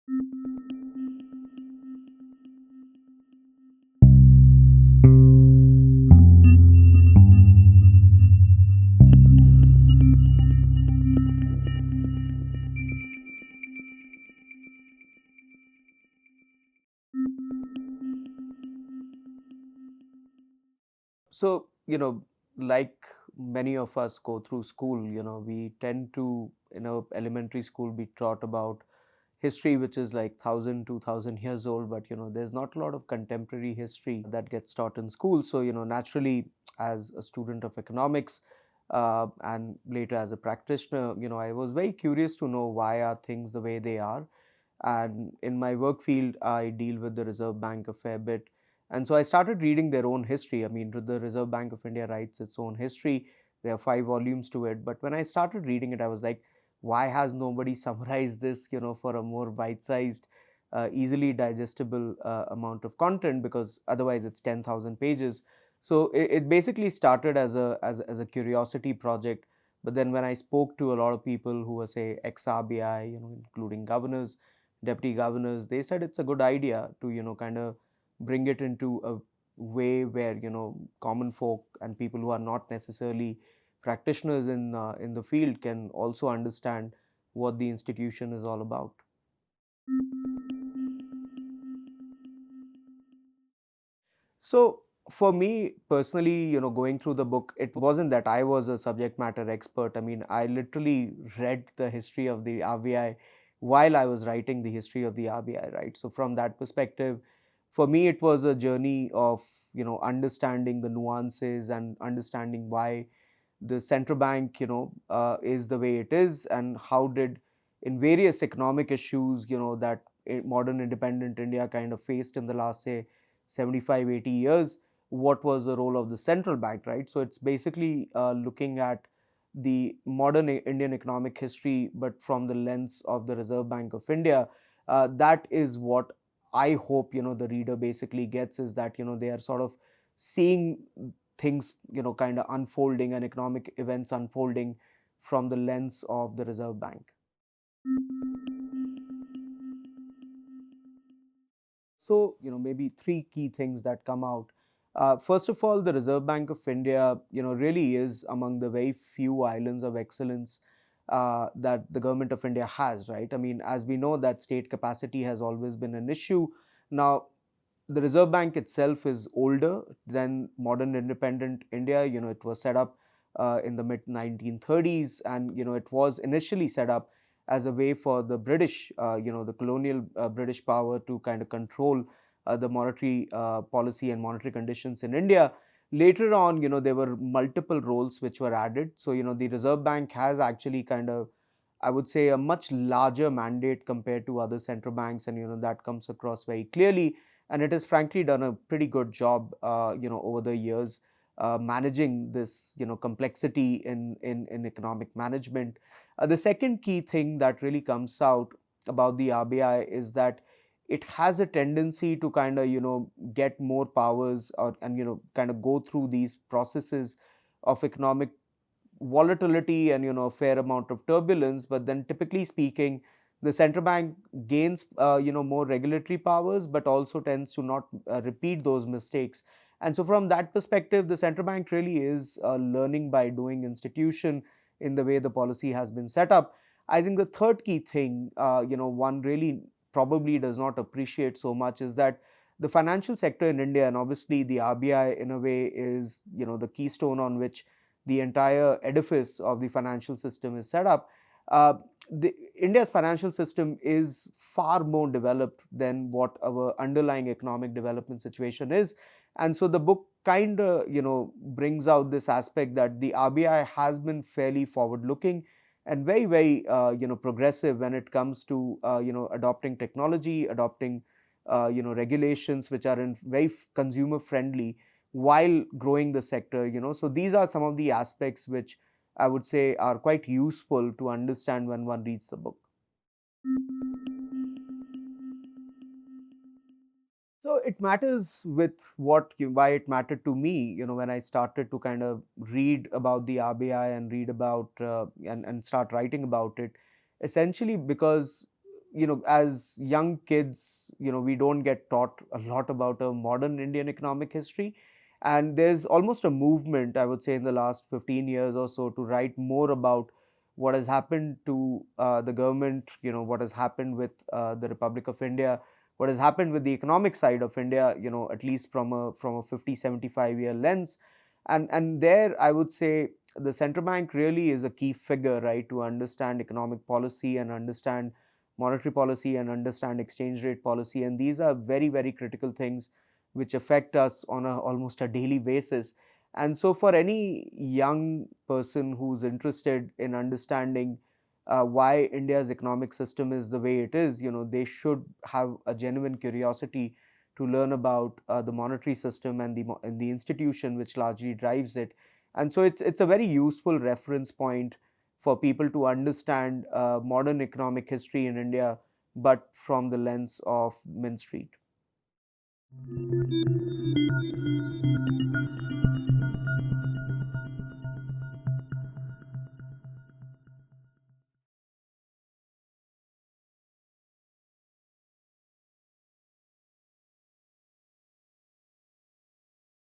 So, like many of us go through school, we tend to, elementary school be taught about history, which is like 1,000, 2,000 years old, but, there's not a lot of contemporary history that gets taught in school. So, naturally, as a student of economics, and later as a practitioner, I was very curious to know why are things the way they are. And in my work field, I deal with the Reserve Bank a fair bit. And so I started reading their own history. I mean, the Reserve Bank of India writes its own history. There are 5 volumes to it. But when I started reading it, I was like, why has nobody summarized this, for a more bite-sized, easily digestible amount of content? Because otherwise it's 10,000 pages. So it basically started as a curiosity project. But then when I spoke to a lot of people who were, say, ex-RBI, including governors, deputy governors, they said it's a good idea to, kind of bring it into a way where, common folk and people who are not necessarily practitioners in the field can also understand what the institution is all about. So for me personally, going through the book, it wasn't that I was a subject matter expert. I mean, I literally read the history of the RBI while I was writing the history of the RBI, right? So from that perspective, for me, it was a journey of, understanding the nuances and understanding why the central bank, is the way it is, and how did in various economic issues, that modern independent India kind of faced in the last, say, 75, 80 years, what was the role of the central bank, right? So it's basically looking at the modern Indian economic history, but from the lens of the Reserve Bank of India. That is what I hope, the reader basically gets, is that, they are sort of seeing things, kind of unfolding, and economic events unfolding from the lens of the Reserve Bank. So, maybe three key things that come out. First of all, the Reserve Bank of India, really is among the very few islands of excellence that the government of India has, right? I mean, as we know, that state capacity has always been an issue. Now, the Reserve Bank itself is older than modern independent India. It was set up in the mid 1930s, and it was initially set up as a way for the British, the colonial British power, to kind of control the monetary policy and monetary conditions in India. Later on, there were multiple roles which were added. So, the Reserve Bank has actually kind of, I would say, a much larger mandate compared to other central banks, and that comes across very clearly. And it has frankly done a pretty good job, over the years, managing this, complexity in economic management. The second key thing that really comes out about the RBI is that it has a tendency to kind of, get more powers, or and kind of go through these processes of economic volatility and a fair amount of turbulence. But then, typically speaking, the central bank gains more regulatory powers, but also tends to not repeat those mistakes. And so from that perspective, the central bank really is a learning by doing institution in the way the policy has been set up. I think the third key thing, one really probably does not appreciate so much, is that the financial sector in India, and obviously the RBI in a way is the keystone on which the entire edifice of the financial system is set up. Uh, India's financial system is far more developed than what our underlying economic development situation is. And so the book kind of, brings out this aspect that the RBI has been fairly forward looking and very, very, progressive when it comes to, adopting technology, adopting, regulations which are in very consumer friendly while growing the sector. So these are some of the aspects which I would say are quite useful to understand when one reads the book. So it matters with why it mattered to me, when I started to kind of read about the RBI and read about and start writing about it, essentially because as young kids, we don't get taught a lot about a modern Indian economic history. And there's almost a movement, I would say, in the last 15 years or so to write more about what has happened to the government, what has happened with the Republic of India, what has happened with the economic side of India, at least from a 50, 75-year lens. And there, I would say, the central bank really is a key figure, right, to understand economic policy and understand monetary policy and understand exchange rate policy. And these are very, very critical things which affect us on almost a daily basis. And so, for any young person who's interested in understanding why India's economic system is the way it is, they should have a genuine curiosity to learn about the monetary system and the institution which largely drives it. And so, it's a very useful reference point for people to understand modern economic history in India, but from the lens of Min Street.